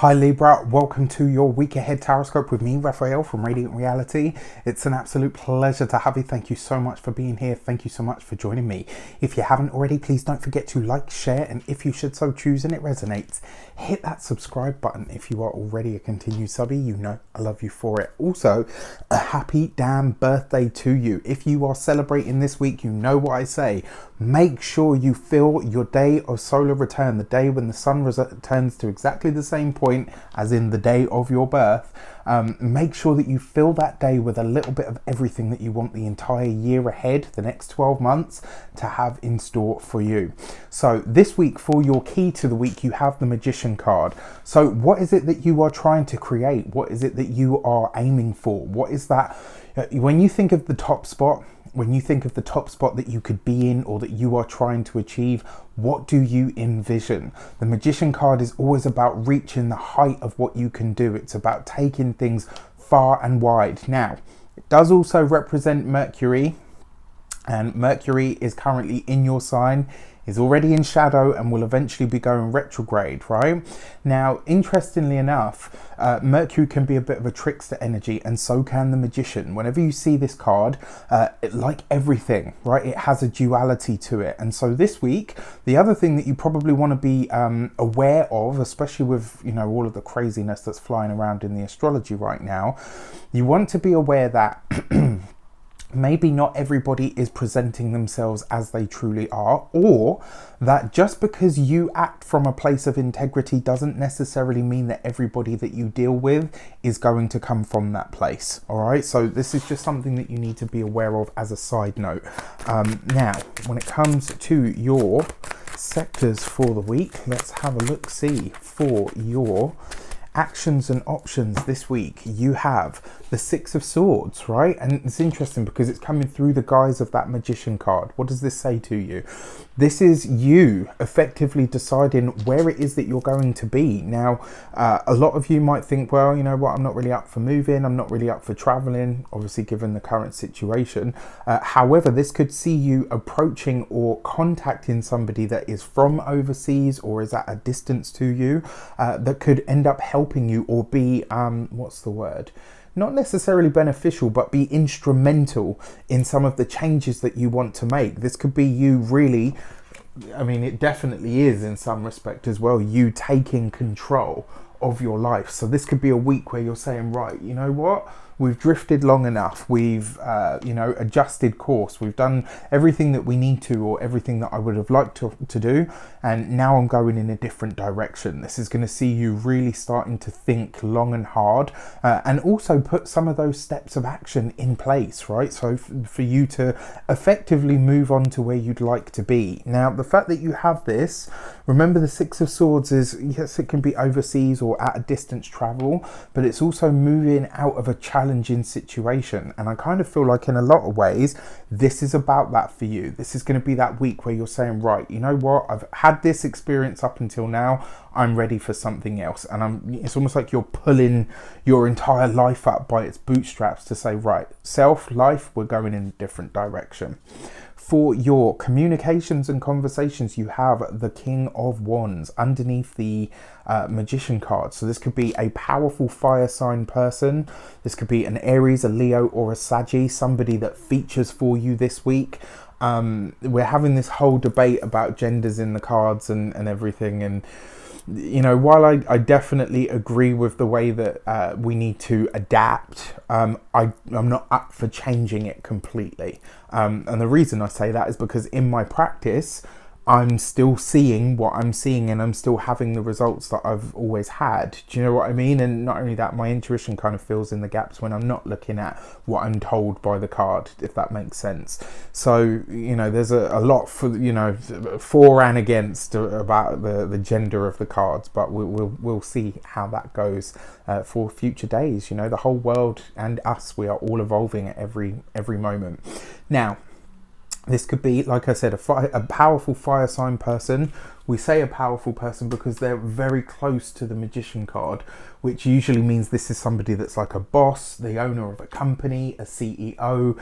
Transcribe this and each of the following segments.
Hi Libra, welcome to your week ahead taroscope with me, Raphael from Reydiant Reality. It's an absolute pleasure to have you. Thank you so much for being here. Thank you so much for joining me. If you haven't already, please don't forget to like, share, and if you should so choose and it resonates, hit that subscribe button. If you are already a continued subby, you know I love you for it. Also, a happy damn birthday to you. If you are celebrating this week, you know what I say. Make sure you feel your day of solar return, the day when the sun returns to exactly the same point as in the day of your birth. Make sure that you fill that day with a little bit of everything that you want the entire year ahead, the next 12 months, to have in store for you. So this week, for your key to the week, you have the Magician card. So what is it that you are trying to create? What is it that you are aiming for? What is that? When you think of the top spot, that you could be in or that you are trying to achieve, what do you envision? The Magician card is always about reaching the height of what you can do. It's about taking things far and wide. Now, it does also represent Mercury, and Mercury is currently in your sign, is already in shadow and will eventually be going retrograde, right? Now, interestingly enough, Mercury can be a bit of a trickster energy, and so can the Magician. Whenever you see this card, like everything, right, it has a duality to it. And so this week, the other thing that you probably want to be aware of, especially with, you know, all of the craziness that's flying around in the astrology right now, you want to be aware that maybe not everybody is presenting themselves as they truly are, or that just because you act from a place of integrity doesn't necessarily mean that everybody that you deal with is going to come from that place. All right, so this is just something that you need to be aware of as a side note. Now, when it comes to your sectors for the week, let's have a look see for your actions and options this week. You have the Six of Swords, right? And it's interesting because it's coming through the guise of that Magician card. What does this say to you? This is you effectively deciding where it is that you're going to be. Now, a lot of you might think, well, you know what, I'm not really up for moving, I'm not really up for traveling, obviously given the current situation. However, this could see you approaching or contacting somebody that is from overseas or is at a distance to you, that could end up helping you or be, what's the word? Not necessarily beneficial, but be instrumental in some of the changes that you want to make. This could be you really, I mean, it definitely is in some respect as well, you taking control of your life. So this could be a week where you're saying, right, you know what? We've drifted long enough. We've, adjusted course. We've done everything that we need to, or everything that I would have liked to do. And now I'm going in a different direction. This is going to see you really starting to think long and hard, and also put some of those steps of action in place, right? So for you to effectively move on to where you'd like to be. Now, the fact that you have this, remember the Six of Swords is, yes, it can be overseas or at a distance travel, but it's also moving out of a challenging situation. And I kind of feel like in a lot of ways this is about that for you. This is going to be that week where you're saying, right, you know what, I've had this experience up until now, I'm ready for something else. And it's almost like you're pulling your entire life up by its bootstraps to say, right, life, we're going in a different direction. For your communications and conversations, you have the King of Wands underneath the Magician card. So this could be a powerful fire sign person. This could be an Aries, a Leo, or a Sagittarius, somebody that features for you this week. We're having this whole debate about genders in the cards and everything. And, you know, while I definitely agree with the way that we need to adapt, I'm not up for changing it completely. And the reason I say that is because in my practice, I'm still seeing what I'm seeing, and I'm still having the results that I've always had. Do you know what I mean? And not only that, my intuition kind of fills in the gaps when I'm not looking at what I'm told by the card, if that makes sense. So, you know, there's a lot for and against about the gender of the cards, but we'll see how that goes for future days. You know, the whole world and us, we are all evolving at every moment. Now, this could be, like I said, a powerful fire sign person We say a powerful person because they're very close to the Magician card, which usually means this is somebody that's like a boss, the owner of a company, a CEO,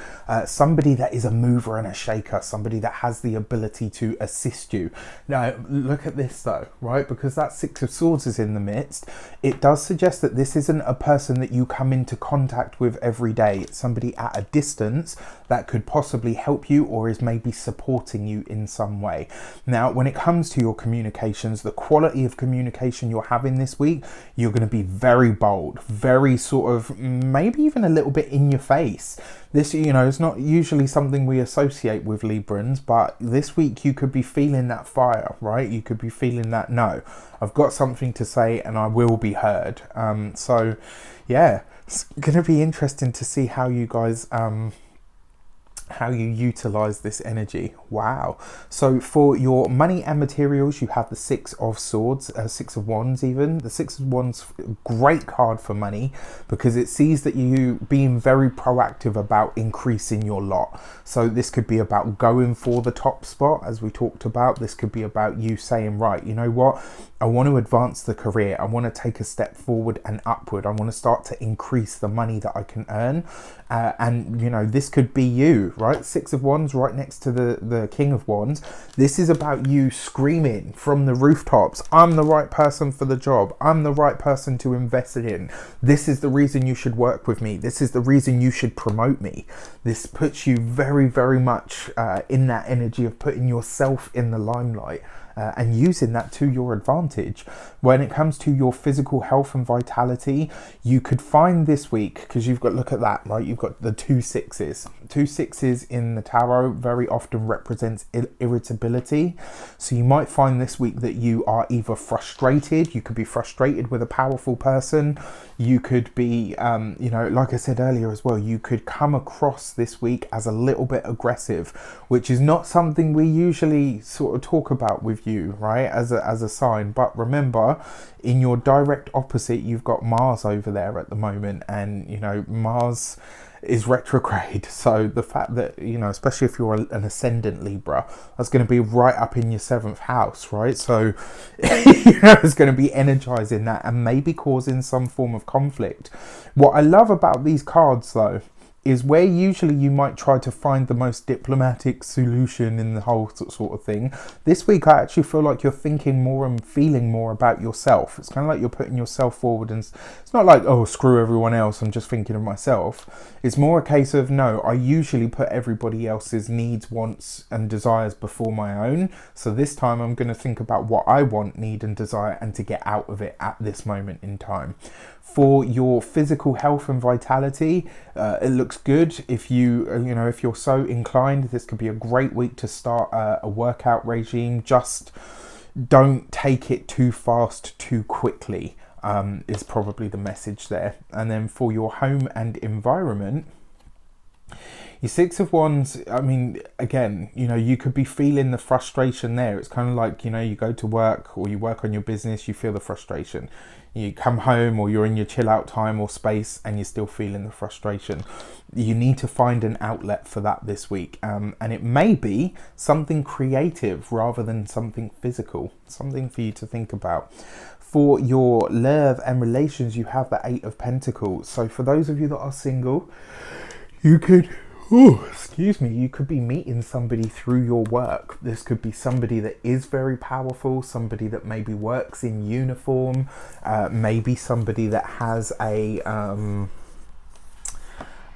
somebody that is a mover and a shaker, somebody that has the ability to assist you. Now, look at this though, right? Because that Six of Swords is in the midst, it does suggest that this isn't a person that you come into contact with every day. It's somebody at a distance that could possibly help you or is maybe supporting you in some way. Now, when it comes to your communications, the quality of communication you're having this week, you're going to be very bold, very sort of maybe even a little bit in your face. This, you know, is not usually something we associate with Librans, but this week you could be feeling that fire, right? You could be feeling that, no, I've got something to say and I will be heard. So yeah, it's going to be interesting to see how you guys how you utilize this energy. Wow. So for your money and materials, you have the Six of Swords, Six of Wands even. The Six of Wands, great card for money because it sees that you being very proactive about increasing your lot. So this could be about going for the top spot, as we talked about. This could be about you saying, right, you know what? I want to advance the career. I want to take a step forward and upward. I want to start to increase the money that I can earn. And, you know, this could be you, right? Six of Wands right next to the King of Wands. This is about you screaming from the rooftops, I'm the right person for the job. I'm the right person to invest in. This is the reason you should work with me. This is the reason you should promote me. This puts you very, very much in that energy of putting yourself in the limelight. And using that to your advantage. When it comes to your physical health and vitality, you could find this week, because you've got, look at that, right? You've got the two sixes. Two sixes in the tarot very often represents irritability. So you might find this week that you are either frustrated. You could be frustrated with a powerful person. You could be, you know, like I said earlier as well, you could come across this week as a little bit aggressive, which is not something we usually sort of talk about with you, right, as a sign. But remember, in your direct opposite, you've got Mars over there at the moment, and you know, Mars is retrograde. So the fact that, you know, especially if you're an ascendant Libra, that's going to be right up in your 7th house, right? So you know, it's going to be energizing that and maybe causing some form of conflict. What I love about these cards though is where usually you might try to find the most diplomatic solution in the whole sort of thing. This week, I actually feel like you're thinking more and feeling more about yourself. It's kind of like you're putting yourself forward, and it's not like, oh, screw everyone else, I'm just thinking of myself. It's more a case of, no, I usually put everybody else's needs, wants and desires before my own. So this time I'm going to think about what I want, need and desire, and to get out of it at this moment in time. For your physical health and vitality, it looks good. If if you're so inclined, this could be a great week to start a workout regime. Just don't take it too fast, too quickly, is probably the message there. And then for your home and environment, your Six of Wands, I mean, again, you know, you could be feeling the frustration there. It's kind of like, you know, you go to work or you work on your business, you feel the frustration. You come home or you're in your chill out time or space and you're still feeling the frustration. You need to find an outlet for that this week. And it may be something creative rather than something physical, something for you to think about. For your love and relations, you have the Eight of Pentacles. So for those of you that are single, you could, you could be meeting somebody through your work. This could be somebody that is very powerful, somebody that maybe works in uniform, maybe somebody that has a,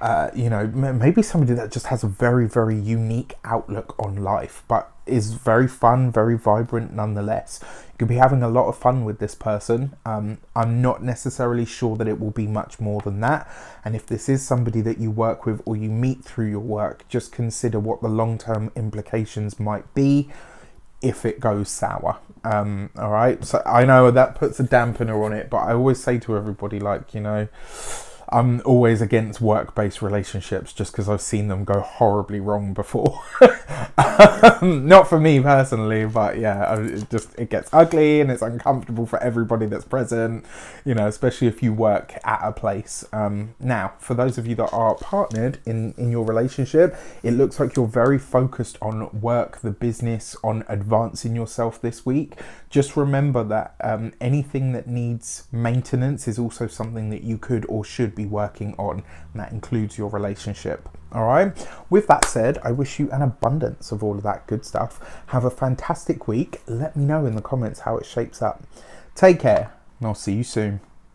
maybe somebody that just has a very, very unique outlook on life, but is very fun, very vibrant nonetheless. You could be having a lot of fun with this person. I'm not necessarily sure that it will be much more than that. And if this is somebody that you work with or you meet through your work, just consider what the long-term implications might be if it goes sour. All right. So I know that puts a dampener on it, but I always say to everybody, like, you know, I'm always against work-based relationships just because I've seen them go horribly wrong before. Not for me personally, but yeah, it gets ugly and it's uncomfortable for everybody that's present, you know, especially if you work at a place. Now, for those of you that are partnered in your relationship, it looks like you're very focused on work, the business, on advancing yourself this week. Just remember that anything that needs maintenance is also something that you could or should be working on, and that includes your relationship. All right. With that said, I wish you an abundance of all of that good stuff. Have a fantastic week. Let me know in the comments how it shapes up. Take care, and I'll see you soon.